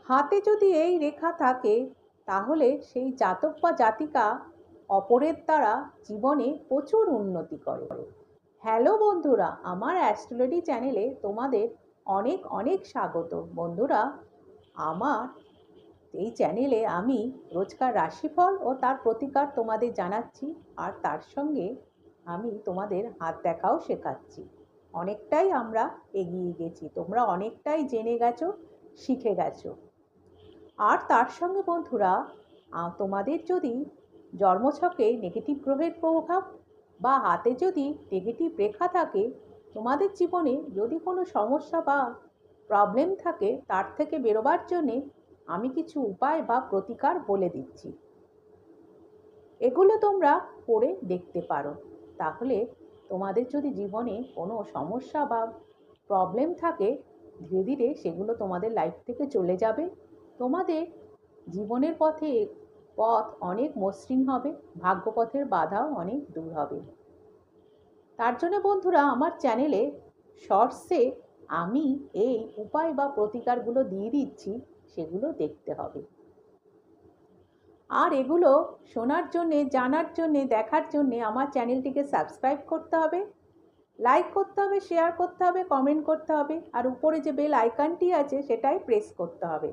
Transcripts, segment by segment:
হাতে যদি এই রেখা থাকে তাহলে সেই জাতক বা জাতিকা অপরের দ্বারা জীবনে প্রচুর উন্নতি করে। হ্যালো বন্ধুরা, আমার অ্যাস্ট্রোলজি চ্যানেলে তোমাদের অনেক অনেক স্বাগত। বন্ধুরা, আমার এই চ্যানেলে আমি রোজকার রাশিফল ও তার প্রতিকার তোমাদের জানাচ্ছি, আর তার সঙ্গে আমি তোমাদের হাত দেখাও শেখাচ্ছি। অনেকটাই আমরা এগিয়ে গেছি, তোমরা অনেকটাই জেনে গেছো, শিখে গেছো। আর তার সঙ্গে বন্ধুরা, তোমাদের যদি জন্মছকে নেগেটিভ গ্রহের প্রভাব বা হাতে যদি নেগেটিভ রেখা থাকে, তোমাদের জীবনে যদি কোনো সমস্যা বা প্রবলেম থাকে, তার থেকে বেরোবার জন্যে আমি কিছু উপায় বা প্রতিকার বলে দিচ্ছি। এগুলো তোমরা করে দেখতে পারো। তাহলে তোমাদের যদি জীবনে কোনো সমস্যা বা প্রবলেম থাকে, ধীরে ধীরে সেগুলো তোমাদের লাইফ থেকে চলে যাবে। তোমাদের জীবনের পথ অনেক মসৃণ হবে, ভাগ্যপথের বাধাও অনেক দূর হবে। তার জন্য বন্ধুরা, আমার চ্যানেলে শর্টসে আমি এই উপায় বা প্রতিকারগুলো দিয়ে দিচ্ছি, সেগুলো দেখতে হবে। আর এগুলো শোনার জন্যে, জানার জন্যে, দেখার জন্যে আমার চ্যানেলটিকে সাবস্ক্রাইব করতে হবে, লাইক করতে হবে, শেয়ার করতে হবে, কমেন্ট করতে হবে, আর উপরে যে বেল আইকনটি আছে সেটাই প্রেস করতে হবে।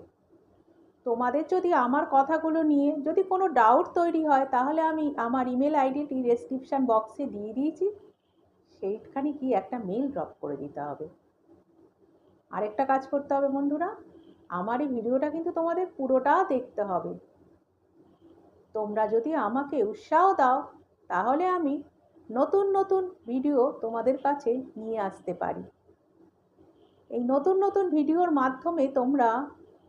তোমাদের যদি আমার কথাগুলো নিয়ে যদি কোনো ডাউট তৈরি হয়, তাহলে আমি আমার ইমেল আইডিটি ডেসক্রিপশান বক্সে দিয়ে দিয়েছি, সেইখানে কি একটা মেল ড্রপ করে দিতে হবে। আরেকটা কাজ করতে হবে বন্ধুরা, আমার এই ভিডিওটা কিন্তু তোমাদের পুরোটা দেখতে হবে। তোমরা যদি আমাকে উৎসাহ দাও, তাহলে আমি নতুন নতুন ভিডিও তোমাদের কাছে নিয়ে আসতে পারি। এই নতুন নতুন ভিডিওর মাধ্যমে তোমরা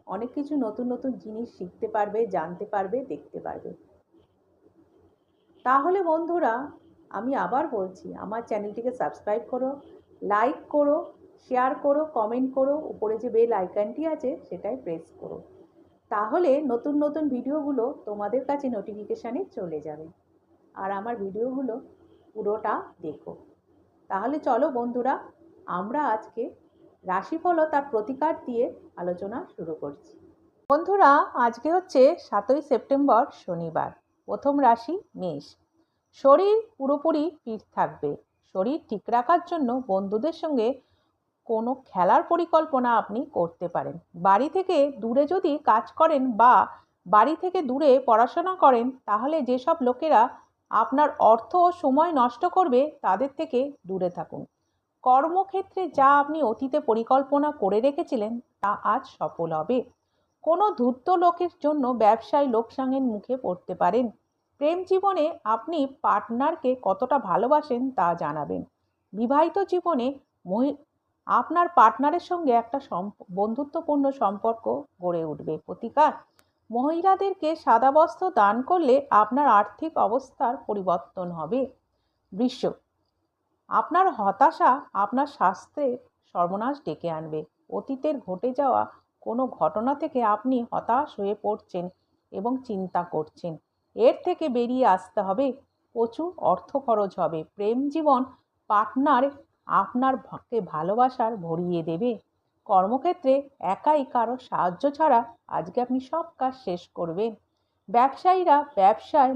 অনেক কিছু নতুন নতুন জিনিস শিখতে পারবে, জানতে পারবে, দেখতে পারবে। তাহলে বন্ধুরা, আমি আবার বলছি, আমার চ্যানেলটিকে সাবস্ক্রাইব করো, লাইক করো, শেয়ার করো, কমেন্ট করো, উপরে যে বেল আইকনটি আছে সেটাই প্রেস করো। তাহলে নতুন নতুন ভিডিওগুলো তোমাদের কাছে নোটিফিকেশানে চলে যাবে। আর আমার ভিডিওগুলো পুরোটা দেখো। তাহলে চলো বন্ধুরা, আমরা আজকে রাশিফল ও তার প্রতিকার দিয়ে আলোচনা শুরু করছি। বন্ধুরা, আজকে হচ্ছে 7ই সেপ্টেম্বর, শনিবার। প্রথম রাশি মেষ। শরীর পুরোপুরি ফিট থাকবে। শরীর ঠিক রাখার জন্য বন্ধুদের সঙ্গে কোনো খেলার পরিকল্পনা আপনি করতে পারেন। বাড়ি থেকে দূরে যদি কাজ করেন বা বাড়ি থেকে দূরে পড়াশোনা করেন, তাহলে যেসব লোকেরা আপনার অর্থ ও সময় নষ্ট করবে, তাদের থেকে দূরে থাকুন। কর্মক্ষেত্রে যা আপনি অতীতে পরিকল্পনা করে রেখেছিলেন, তা আজ সফল হবে। কোনো ধূর্ত লোকের জন্য ব্যবসায় লোকসানের মুখে পড়তে পারেন। প্রেম জীবনে আপনি পার্টনারকে কতটা ভালোবাসেন তা জানাবেন। বিবাহিত জীবনে আপনার পার্টনারের সঙ্গে একটা বন্ধুত্বপূর্ণ সম্পর্ক গড়ে উঠবে। প্রতিকার: মহিলাদেরকে সাদা বস্ত্র দান করলে আপনার আর্থিক অবস্থার পরিবর্তন হবে। বৃষ। আপনার হতাশা আপনার স্বাস্থ্যের সর্বনাশ ডেকে আনবে। অতীতের ঘটে যাওয়া কোনো ঘটনা থেকে আপনি হতাশ হয়ে পড়ছেন এবং চিন্তা করছেন। এর থেকে বেরিয়ে আসতে হবে। প্রচুর অর্থ খরচ হবে। প্রেম জীবন পার্টনার আপনারকে ভালোবাসার ভরিয়ে দেবে। কর্মক্ষেত্রে একাই কারো সাহায্য ছাড়া আজকে আপনি সব কাজ শেষ করবেন। ব্যবসায়ীরা ব্যবসায়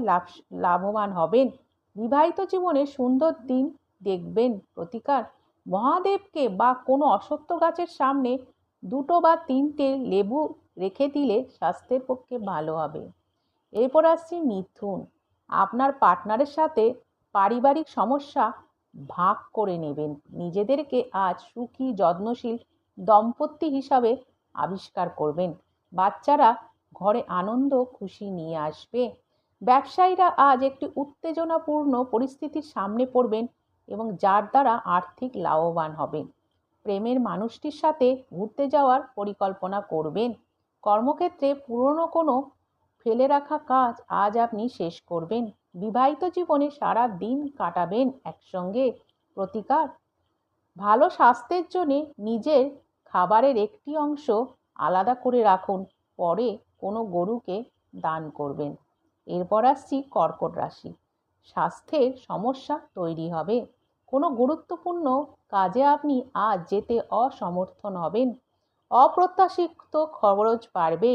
লাভবান হবেন। বিবাহিত জীবনে সুন্দর দিন দেখবেন। প্রতিকার: মহাদেবকে বা কোনো অশ্বত্থ গাছের সামনে 2 বা 3টে লেবু রেখে দিলে স্বাস্থ্যের পক্ষে ভালো হবে। এরপর আসছি মিথুন। আপনার পার্টনারের সাথে পারিবারিক সমস্যা ভাগ করে নেবেন। নিজেদেরকে আজ সুখী, যত্নশীল দম্পতি হিসাবে আবিষ্কার করবেন। বাচ্চারা ঘরে আনন্দ খুশি নিয়ে আসবে। ব্যবসায়ীরা আজ একটি উত্তেজনাপূর্ণ পরিস্থিতির সামনে পড়বেন এবং যার দ্বারা আর্থিক লাভবান হবেন। প্রেমের মানুষটির সাথে ঘুরতে যাওয়ার পরিকল্পনা করবেন। কর্মক্ষেত্রে পুরনো কোনো ফেলে রাখা কাজ আজ আপনি শেষ করবেন। বিবাহিত জীবনে সারা দিন কাটাবেন একসঙ্গে। প্রতিকার: ভালো স্বাস্থ্যের জন্য নিজের খাবারের একটি অংশ আলাদা করে রাখুন, পরে কোনো গরুকে দান করবেন। এরপর আসছি কর্কট রাশি। স্বাস্থ্যের সমস্যা তৈরি হবে। কোনো গুরুত্বপূর্ণ কাজে আপনি আজ যেতে অসমর্থন হবেন। অপ্রত্যাশিত খরচ বাড়বে।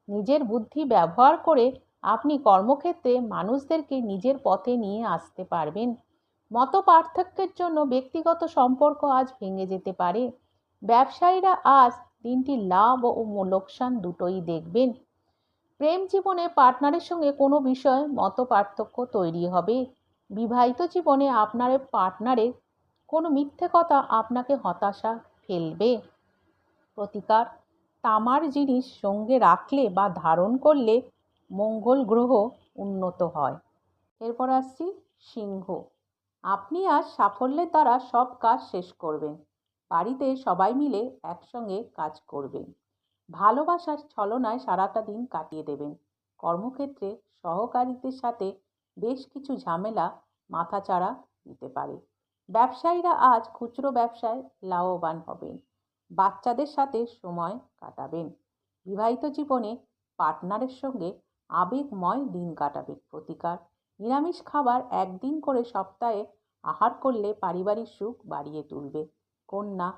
নিজের বুদ্ধি ব্যবহার করে আপনি কর্মক্ষেত্রে মানুষদেরকে নিজের পথে নিয়ে আসতে পারবেন। মত পার্থক্যের জন্য ব্যক্তিগত সম্পর্ক আজ ভেঙে যেতে পারে। ব্যবসায়ীরা আজ দিনটি লাভ ও লোকসান দুটোই দেখবেন। প্রেম জীবনে পার্টনারের সঙ্গে কোনো বিষয়ে মত পার্থক্য তৈরি হবে। বিবাহিত জীবনে আপনার পার্টনারের কোনো মিথ্যে কথা আপনাকে হতাশা ফেলবে। প্রতিকার: তামার জিনিস সঙ্গে রাখলে বা ধারণ করলে মঙ্গল গ্রহ উন্নত হয়। এরপর আসছি সিংহ। আপনি আজ সাফল্যের দ্বারা সব কাজ শেষ করবেন। বাড়িতে সবাই মিলে একসঙ্গে কাজ করবেন। ভালোবাসার ছলনায় সারাটা দিন কাটিয়ে দেবেন। কর্মক্ষেত্রে সহকারীদের সাথে বেশ কিছু ঝামেলা মাথাচাড়া দিতে পারে। ব্যবসায়ীরা আজ খুচরো ব্যবসায় লাভবান হবেন। বাচ্চাদের সাথে সময় কাটাবেন। বিবাহিত জীবনে পার্টনারের সঙ্গে আবেগময় দিন কাটাবেন। প্রতিকার: নিরামিষ খাবার একদিন করে সপ্তাহে আহার করলে পারিবারিক সুখ বাড়িয়ে তুলবে। কন্যা: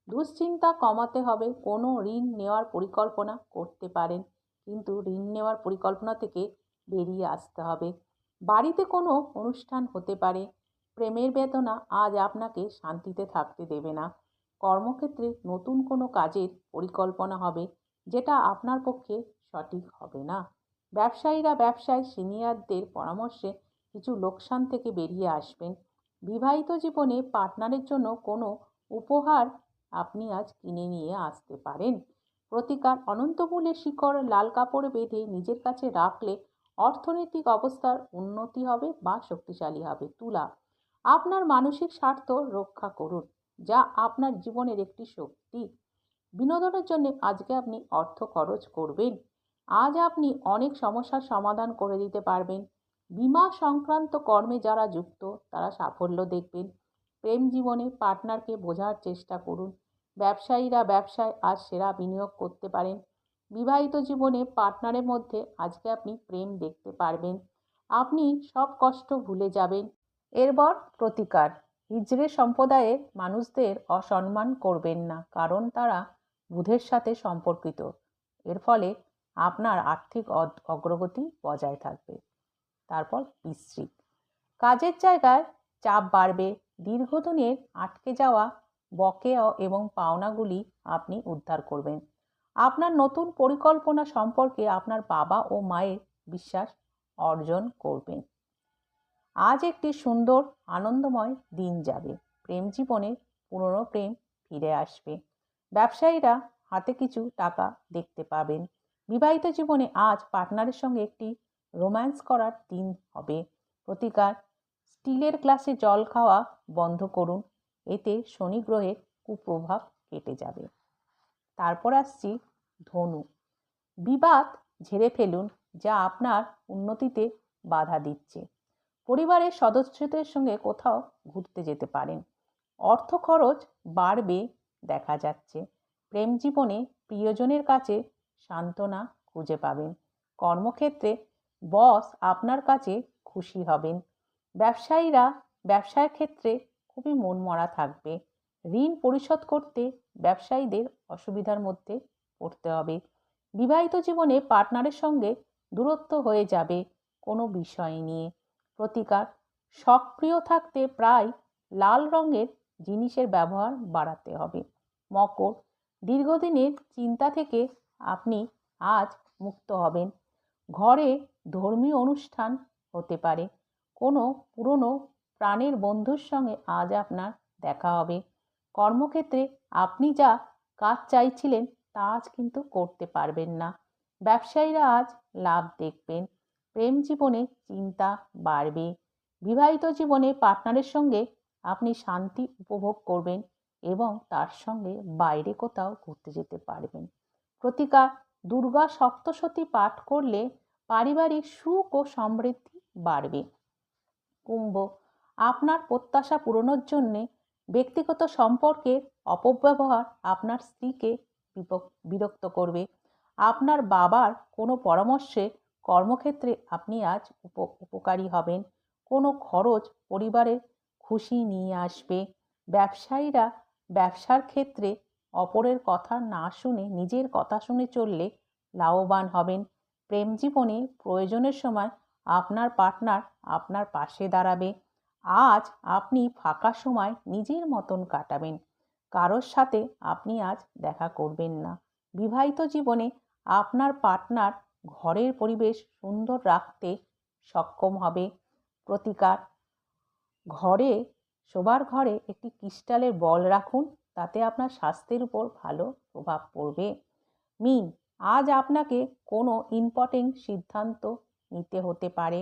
দুশ্চিন্তা কমাতে হবে। কোনো ঋণ নেওয়ার পরিকল্পনা করতে পারেন, কিন্তু ঋণ নেওয়ার পরিকল্পনা থেকে বেরিয়ে আসতে হবে। বাড়িতে কোনো অনুষ্ঠান হতে পারে। প্রেমের বেদনা আজ আপনাকে শান্তিতে থাকতে দেবে না। কর্মক্ষেত্রে নতুন কোনো কাজের পরিকল্পনা হবে, যেটা আপনার পক্ষে সঠিক হবে না। ব্যবসায়ীরা ব্যবসায় সিনিয়রদের পরামর্শে কিছু লোকসান থেকে বেরিয়ে আসবেন। বিবাহিত জীবনে পার্টনারের জন্য কোনো উপহার আপনি আজ কিনে নিয়ে আসতে পারেন। প্রতিকার: অনন্তমূলের শিকড় লাল কাপড়ে বেঁধে নিজের কাছে রাখলে অর্থনৈতিক অবস্থার উন্নতি হবে বা শক্তিশালী হবে। তুলা: আপনার মানসিক স্বার্থ রক্ষা করুন, যা আপনার জীবনের একটি শক্তি। বিনোদনের জন্য আজকে আপনি অর্থ খরচ করবেন। আজ আপনি অনেক সমস্যার সমাধান করে দিতে পারবেন। বীমা সংক্রান্ত কর্মে যারা যুক্ত তারা সাফল্য দেখবেন। প্রেম জীবনে পার্টনারকে বোঝার চেষ্টা করুন। ব্যবসায়ীরা ব্যবসায় আজ সেরা বিনিয়োগ করতে পারেন। বিবাহিত জীবনে পার্টনারের মধ্যে আজকে আপনি প্রেম দেখতে পারবেন। আপনি সব কষ্ট ভুলে যাবেন। এরপর প্রতিকার: হিজড়ে সম্প্রদায়ের মানুষদের অসম্মান করবেন না, কারণ তারা বুধের সাথে সম্পর্কিত। এর ফলে আপনার আর্থিক অগ্রগতি বজায় থাকবে। তারপর বৃশ্চিক: কাজের জায়গায় চাপ বাড়বে। দীর্ঘদিনের আটকে যাওয়া বকেয়া এবং পাওনাগুলি আপনি উদ্ধার করবেন। আপনার নতুন পরিকল্পনা সম্পর্কে আপনার বাবা ও মায়ের বিশ্বাস অর্জন করবেন। আজ একটি সুন্দর আনন্দময় দিন যাবে। প্রেম জীবনে পুরনো প্রেম ফিরে আসবে। ব্যবসায়ীরা হাতে কিছু টাকা দেখতে পাবেন। বিবাহিত জীবনে আজ পার্টনারের সঙ্গে একটি রোম্যান্স করার দিন হবে। প্রতিকার: স্টিলের গ্লাসে জল খাওয়া বন্ধ করুন, এতে শনি গ্রহের কুপ্রভাব কেটে যাবে। তারপর আসছি ধনু। বিবাদ ঝেড়ে ফেলুন, যা আপনার উন্নতিতে বাধা দিচ্ছে। পরিবারের সদস্যদের সঙ্গে কোথাও ঘুরতে যেতে পারেন। অর্থ খরচ বাড়বে দেখা যাচ্ছে। প্রেম জীবনে প্রিয়জনের কাছে সান্ত্বনা খুঁজে পাবেন। কর্মক্ষেত্রে বস আপনার কাছে খুশি হবেন। ব্যবসায়ীরা ব্যবসার ক্ষেত্রে খুবই মনমরা থাকবে। ঋণ পরিশোধ করতে ব্যবসায়ীদের অসুবিধার মধ্যে পড়তে হবে। বিবাহিত জীবনে পার্টনারের সঙ্গে দূরত্ব হয়ে যাবে কোনো বিষয় নিয়ে। প্রতিকার: সক্রিয় থাকতে প্রায় লাল রঙের জিনিসের ব্যবহার বাড়াতে হবে। মকর: দীর্ঘদিনের চিন্তা থেকে আপনি আজ মুক্ত হবেন। ঘরে ধর্মীয় অনুষ্ঠান হতে পারে। কোনো পুরনো প্রাণের বন্ধুর সঙ্গে আজ আপনার দেখা হবে। কর্মক্ষেত্রে আপনি যা কাজ চাইছিলেন তা আজ কিন্তু করতে পারবেন না। ব্যবসায়ীরা আজ লাভ দেখবেন। প্রেম জীবনে চিন্তা বাড়বে। বিবাহিত জীবনে পার্টনারের সঙ্গে আপনি শান্তি উপভোগ করবেন এবং তার সঙ্গে বাইরে কোথাও ঘুরতে যেতে পারবেন। প্রতিকার: দুর্গা সপ্তশতী পাঠ করলে পারিবারিক সুখ ও সমৃদ্ধি বাড়বে। কুম্ভ: আপনার প্রত্যাশা পূরণের জন্য ব্যক্তিগত সম্পর্কের অপব্যবহার আপনার স্ত্রীকে বিরক্ত করবে। আপনার বাবার কোনো পরামর্শে কর্মক্ষেত্রে আপনি আজ উপকারী হবেন। কোনো খরচ পরিবারের খুশি নিয়ে আসবে। ব্যবসায়ীরা ব্যবসার ক্ষেত্রে অপরের কথা না শুনে নিজের কথা শুনে চললে লাভবান হবেন। প্রেম জীবনে প্রয়োজনের সময় আপনার পার্টনার আপনার পাশে দাঁড়াবে। আজ আপনি ফাঁকা সময় নিজের মতন কাটাবেন। কারোর সাথে আপনি আজ দেখা করবেন না। বিবাহিত জীবনে আপনার পার্টনার ঘরের পরিবেশ সুন্দর রাখতে সক্ষম হবে। প্রতিকার: ঘরে শোবার ঘরে একটি ক্রিস্টালের বল রাখুন, তাতে আপনার স্বাস্থ্যের উপর ভালো প্রভাব পড়বে। মিন, আজ আপনাকে কোনো ইম্পর্টেন্ট সিদ্ধান্ত নিতে হতে পারে।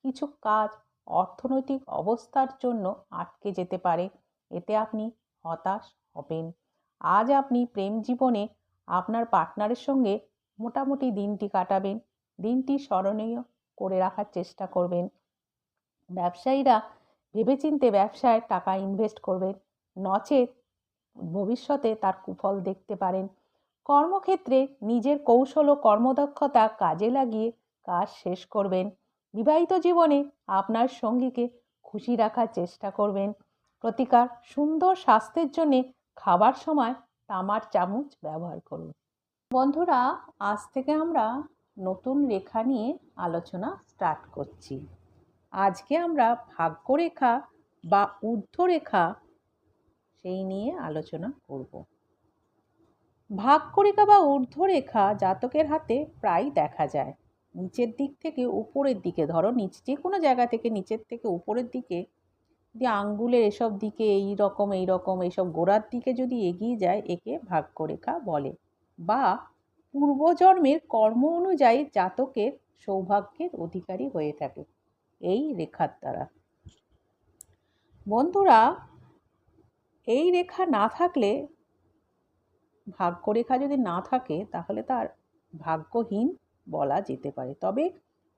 কিছু কাজ অর্থনৈতিক অবস্থার জন্য আটকে যেতে পারে, এতে আপনি হতাশ হবেন। আজ আপনি প্রেম জীবনে আপনার পার্টনারের সঙ্গে মোটামুটি দিনটি কাটাবেন। দিনটি স্মরণীয় করে রাখার চেষ্টা করবেন। ব্যবসায়ীরা ভেবেচিন্তে ব্যবসায় টাকা ইনভেস্ট করবেন, নচেত ভবিষ্যতে তার কুফল দেখতে পারেন। কর্মক্ষেত্রে নিজের কৌশল ও কর্মদক্ষতা কাজে লাগিয়ে কাজ শেষ করবেন। বিবাহিত জীবনে আপনার সঙ্গীকে খুশি রাখার চেষ্টা করবেন। প্রতিকার: সুন্দর স্বাস্থ্যের জন্য খাবার সময় তামার চামচ ব্যবহার করুন। বন্ধুরা, আজ থেকে আমরা নতুন রেখা নিয়ে আলোচনা স্টার্ট করছি। আজকে আমরা ভাগ্যরেখা বা ঊর্ধ্বরেখা সেই নিয়ে আলোচনা করব। ভাগ্যরেখা বা ঊর্ধ্বরেখা জাতকের হাতে প্রায় দেখা যায়। নিচের দিক থেকে উপরের দিকে, ধরো যে কোনো জায়গা থেকে নিচের থেকে উপরের দিকে যে আঙ্গুলের এসব দিকে এইরকম এইসব গোড়ার দিকে যদি এগিয়ে যায়, একে ভাগ্যরেখা বলে। বা পূর্বজন্মের কর্ম অনুযায়ী জাতকের সৌভাগ্যের অধিকারী হয়ে থাকে এই রেখার দ্বারা। বন্ধুরা, এই রেখা না থাকলে, ভাগ্যরেখা যদি না থাকে, তাহলে তার ভাগ্যহীন বলা যেতে পারে। তবে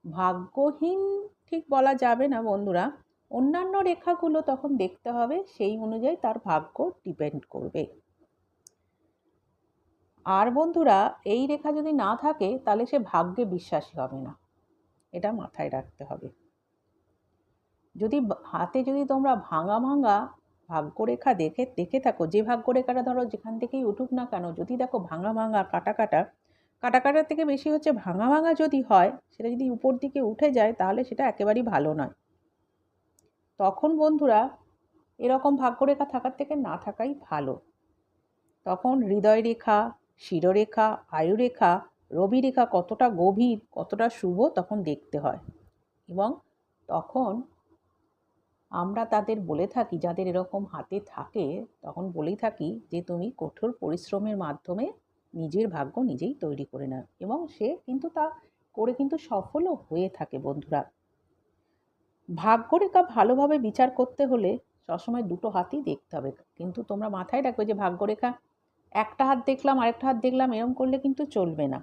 ভাগ্যহীন ঠিক বলা যাবে না বন্ধুরা, অন্যান্য রেখাগুলো তখন দেখতে হবে, সেই অনুযায়ী তার ভাগ্য ডিপেন্ড করবে। আর বন্ধুরা, এই রেখা যদি না থাকে তাহলে সে ভাগ্যে বিশ্বাসী হবে না, এটা মাথায় রাখতে হবে। যদি হাতে তোমরা ভাঙা ভাগ্যরেখা দেখে থাকো, যে ভাগ্যরেখাটা ধরো যেখান থেকেই উঠুক না কেন, যদি দেখো ভাঙা কাটা থেকে বেশি হচ্ছে ভাঙা যদি হয়, সেটা যদি উপর দিকে উঠে যায়, তাহলে সেটা একেবারেই ভালো নয়। তখন বন্ধুরা, এরকম ভাগ্যরেখা থাকার থেকে না থাকাই ভালো। তখন হৃদয় রেখা, শিরোরেখা, আয়ুরেখা, রবিরেখা কতটা গভীর, কতটা শুভ তখন দেখতে হয়। এবং তখন আমরা তাদের বলে থাকি, যাদের এরকম হাতে থাকে, তখন বলেই থাকি যে তুমি কঠোর পরিশ্রমের মাধ্যমে নিজের ভাগ্য নিজেই তৈরি করে নাও। এবং সে কিন্তু তা করে কিন্তু সফলও হয়ে থাকে। বন্ধুরা, ভাগ্যরেখা ভালোভাবে বিচার করতে হলে সবসময় দুটো হাতই দেখতে হবে। কিন্তু তোমরা মাথায় রাখবে যে ভাগ্যরেখা একটা হাত দেখলাম আরেকটা হাত দেখলাম এরকম করলে কিন্তু চলবে না।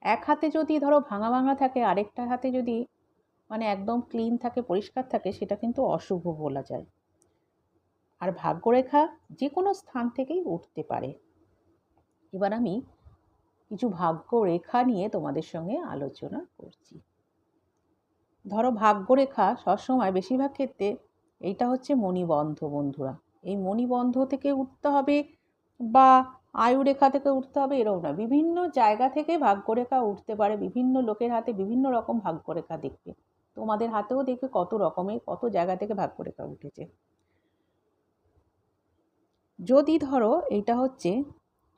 এক হাতে যদি ধরো ভাঙা থাকে, আরেকটা হাতে যদি একদম ক্লিন থাকে, পরিষ্কার থাকে, সেটা কিন্তু অশুভ বলা যায়। আর ভাগ্যরেখা যে কোনো স্থান থেকেই উঠতে পারে। এবার আমি কিছু ভাগ্যরেখা নিয়ে তোমাদের সঙ্গে আলোচনা করছি। ধরো ভাগ্যরেখা সবসময় বেশিরভাগ ক্ষেত্রে এইটা হচ্ছে মণিবন্ধ। বন্ধুরা, এই মণিবন্ধ থেকে উঠতে হবে বা আয়ুরেখা থেকে উঠতে হবে এরকম না, বিভিন্ন জায়গা থেকে ভাগ্যরেখা উঠতে পারে। বিভিন্ন লোকের হাতে বিভিন্ন রকম ভাগ্যরেখা দেখবে, তোমাদের হাতেও দেখবে কত রকমের, কত জায়গা থেকে ভাগ্যরেখা উঠেছে। যদি ধরো এটা হচ্ছে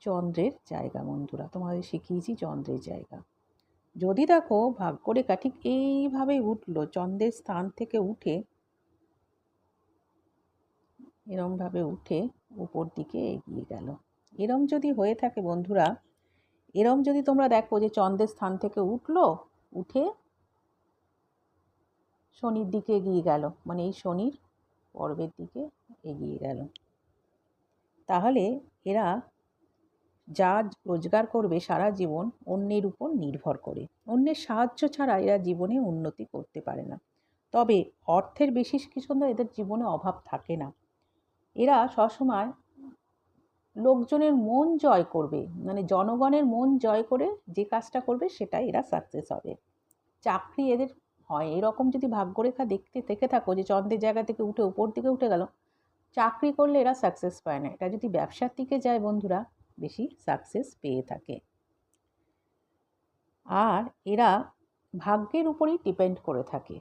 চন্দ্রের জায়গা, বন্ধুরা তোমাদের শিখিয়েছি চন্দ্রের জায়গা। যদি দেখো ভাগ্যরেখা ঠিক এইভাবে উঠলো, চন্দ্রের স্থান থেকে উঠে এরমভাবে উঠে উপর দিকে এগিয়ে গেল, এরম যদি হয়ে থাকে বন্ধুরা, এরম যদি তোমরা দেখো যে চন্দ্রের স্থান থেকে উঠে শনির দিকে এগিয়ে গেল, এই শনির পর্বের দিকে এগিয়ে গেল, তাহলে এরা যা রোজগার করবে সারা জীবন অন্যের উপর নির্ভর করে। অন্যের সাহায্য ছাড়া এরা জীবনে উন্নতি করতে পারে না। তবে অর্থের বেশি কিছু এদের জীবনে অভাব থাকে না। এরা সবসময় লোকজনের মন জয় করবে, জনগণের মন জয় করে যে কাজটা করবে সেটাই এরা সাকসেস হবে। চাকরি এদের হয় এরকম। যদি ভাগ্যরেখা দেখে থাকো যে চন্দ্রের জায়গা থেকে উঠে উপর দিকে উঠে গেল, চাকরি করলে এরা সাকসেস পায় না, এটা যদি ব্যবসার দিকে যায় বন্ধুরা বেশি সাকসেস পেয়ে থাকে। আর এরা ভাগ্যের উপরেই ডিপেন্ড করে থাকে,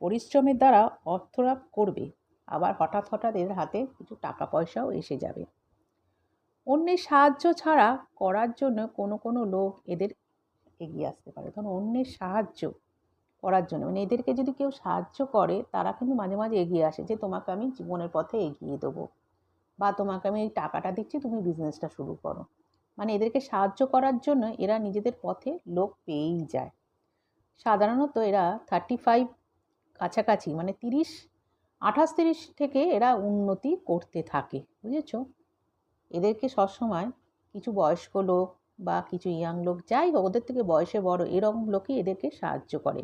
পরিশ্রমের দ্বারা অর্থলাভ করবে, আবার হঠাৎ হঠাৎ এদের হাতে কিছু টাকা পয়সাও এসে যাবে। অন্যের সাহায্য ছাড়া করার জন্য কোনো কোনো লোক এদের এগিয়ে আসতে পারে। কারণ অন্যের সাহায্য করার জন্য, মানে এদেরকে যদি কেউ সাহায্য করে তারা কিন্তু মাঝে মাঝে এগিয়ে আসে যে তোমাকে আমি জীবনের পথে এগিয়ে দেবো, বা তোমাকে আমি এই টাকাটা দিচ্ছি, তুমি বিজনেসটা শুরু করো। মানে এদেরকে সাহায্য করার জন্য এরা নিজেদের পথে লোক পেয়েই যায়। সাধারণত এরা 35 কাছাকাছি, মানে 28-30 থেকে এরা উন্নতি করতে থাকে, বুঝেছ? এদেরকে সবসময় কিছু বয়স্ক লোক বা কিছু ইয়াং লোক, যাই হোক ওদের থেকে বয়সে বড় এরকম লোকই এদেরকে সাহায্য করে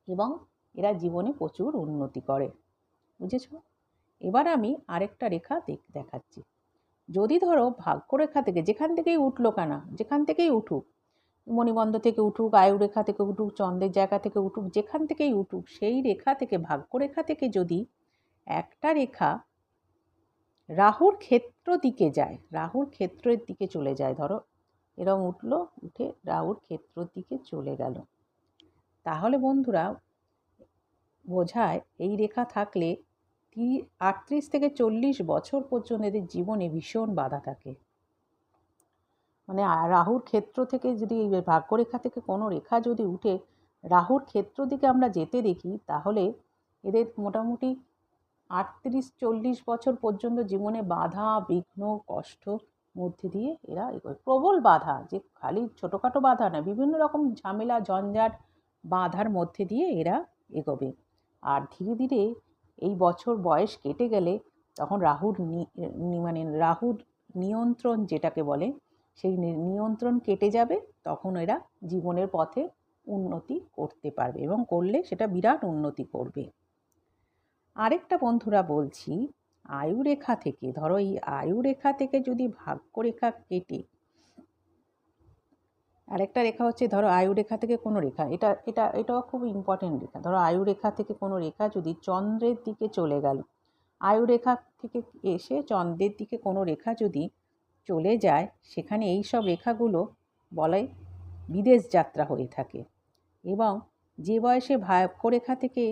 এবং এরা জীবনে প্রচুর উন্নতি করে, বুঝেছ? এবার আমি আরেকটা রেখা দেখাচ্ছি। যদি ধরো ভাগ্যরেখা থেকে যেখান থেকেই উঠলো কেনা, যেখান থেকেই উঠুক, মণিবন্ধ থেকে উঠুক, আয়ুরেখা থেকে উঠুক, চন্দ্রের জায়গা থেকে উঠুক, যেখান থেকেই উঠুক, সেই রেখা থেকে, ভাগ্যরেখা থেকে যদি একটা রেখা রাহুর ক্ষেত্র দিকে যায়, রাহুর ক্ষেত্রের দিকে চলে যায়, ধরো এরকম উঠলো, উঠে রাহুর ক্ষেত্রের দিকে চলে গেল, তাহলে বন্ধুরা বোঝায় এই রেখা থাকলে 38 থেকে 40 বছর পর্যন্ত এদের জীবনে ভীষণ বাধা থাকে। মানে রাহুর ক্ষেত্র থেকে যদি ভাগ্যরেখা থেকে কোনো রেখা যদি উঠে রাহুর ক্ষেত্র দিকে আমরা যেতে দেখি, তাহলে এদের মোটামুটি 38-40 বছর পর্যন্ত জীবনে বাধা, বিঘ্ন, কষ্ট মধ্যে দিয়ে এরা এগোয়। প্রবল বাধা, যে খালি ছোটোখাটো বাধা না, বিভিন্ন রকম ঝামেলা, ঝঞ্ঝাট, বাধার মধ্যে দিয়ে এরা এগোবে। আর ধীরে ধীরে এই বছর বয়স কেটে গেলে তখন রাহুর রাহুর নিয়ন্ত্রণ যেটাকে বলে, সেই নিয়ন্ত্রণ কেটে যাবে, তখন এরা জীবনের পথে উন্নতি করতে পারবে এবং করলে সেটা বিরাট উন্নতি করবে। আরেকটা বন্ধুরা বলছি, আয়ুরেখা থেকে, ধরো এই আয়ুরেখা থেকে যদি ভাগ্যরেখা কেটে আরেকটা রেখা হচ্ছে, ধরো আয়ুরেখা থেকে কোনো রেখা, এটাও খুব ইম্পর্টেন্ট রেখা, ধরো আয়ুরেখা থেকে কোনো রেখা যদি চন্দ্রের দিকে চলে গেল, আয়ুরেখা থেকে এসে চন্দ্রের দিকে কোনো রেখা যদি চলে যায়, সেখানে এই সব রেখাগুলো বলে বিদেশ যাত্রা হয়ে থাকে। এবং যে বয়সে ভাগ্যরেখা থেকে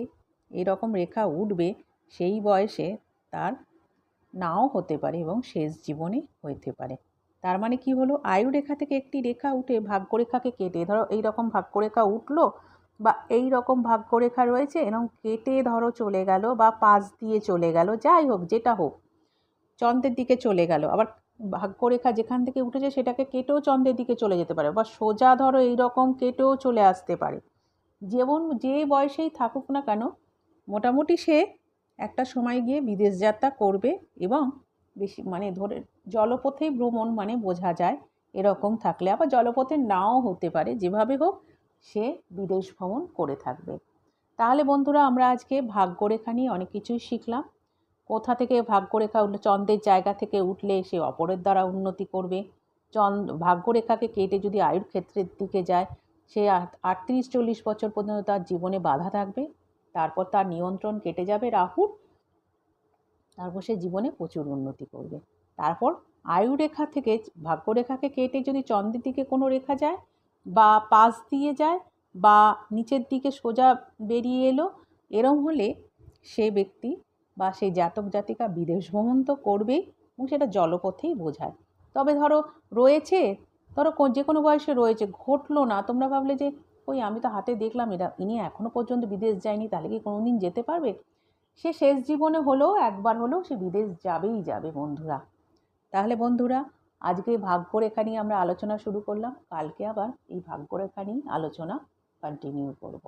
এরকম রেখা উঠবে সেই বয়সে তার নাও হতে পারে এবং শেষ জীবনে হতে পারে। তার মানে কি হলো, আয়ুরেখা থেকে একটি রেখা উঠে ভাগ্যরেখাকে কেটে, ধরো এইরকম ভাগ্যরেখা উঠলো বা এই রকম ভাগ্যরেখা রয়েছে, এরকম কেটে ধরো চলে গেল বা পাশ দিয়ে চলে গেল, যাই হোক যেটা হোক, চন্দ্রের দিকে চলে গেল। আবার ভাগ্যরেখা যেখান থেকে উঠেছে সেটাকে কেটেও চন্দ্রের দিকে চলে যেতে পারে, বা সোজা ধরো এইরকম কেটেও চলে আসতে পারে। যেমন যে বয়সেই থাকুক না কেন, মোটামুটি সে একটা সময় গিয়ে বিদেশ যাত্রা করবে এবং বেশি মানে ধরে জলপথেই ভ্রমণ মানে বোঝা যায় এরকম থাকলে, আবার জলপথে নাও হতে পারে, যেভাবে হোক সে বিদেশ ভ্রমণ করে থাকবে। তাহলে বন্ধুরা আমরা আজকে ভাগ্যরেখা নিয়ে অনেক কিছুই শিখলাম। কোথা থেকে ভাগ্যরেখা উঠলে, চন্দ্রের জায়গা থেকে উঠলে সে অপরের দ্বারা উন্নতি করবে। ভাগ্যরেখাকে কেটে যদি আয়ুর ক্ষেত্রের দিকে যায়, সে 38-40 বছর পর্যন্ত তার জীবনে বাধা থাকবে, তারপর তার নিয়ন্ত্রণ কেটে যাবে রাহুর, তারপর সে জীবনে প্রচুর উন্নতি করবে। তারপর আয়ুরেখা থেকে ভাগ্যরেখাকে কেটে যদি চন্দ্রের দিকে কোনো রেখা যায় বা পাশ দিয়ে যায় বা নিচের দিকে সোজা বেরিয়ে এলো, এরম হলে সে ব্যক্তি বা সেই জাতক জাতিকা বিদেশ ভ্রমণ তো করবেই এবং সেটা জলপথেই বোঝায়। তবে ধরো রয়েছে, ধরো যে কোনো বয়সে রয়েছে, ঘটলো না, তোমরা ভাবলে যে ওই আমি তো হাতে দেখলাম ইনি এখনও পর্যন্ত বিদেশ যায়নি, তাহলে কি কোনো দিন যেতে পারবে? সে শেষ জীবনে হলেও একবার হলেও সে বিদেশ যাবেই যাবে বন্ধুরা। তাহলে বন্ধুরা আজকে ভাগ্যরেখা নিয়ে আমরা আলোচনা শুরু করলাম, কালকে আবার এই ভাগ্যরেখা নিয়ে আলোচনা কন্টিনিউ করব।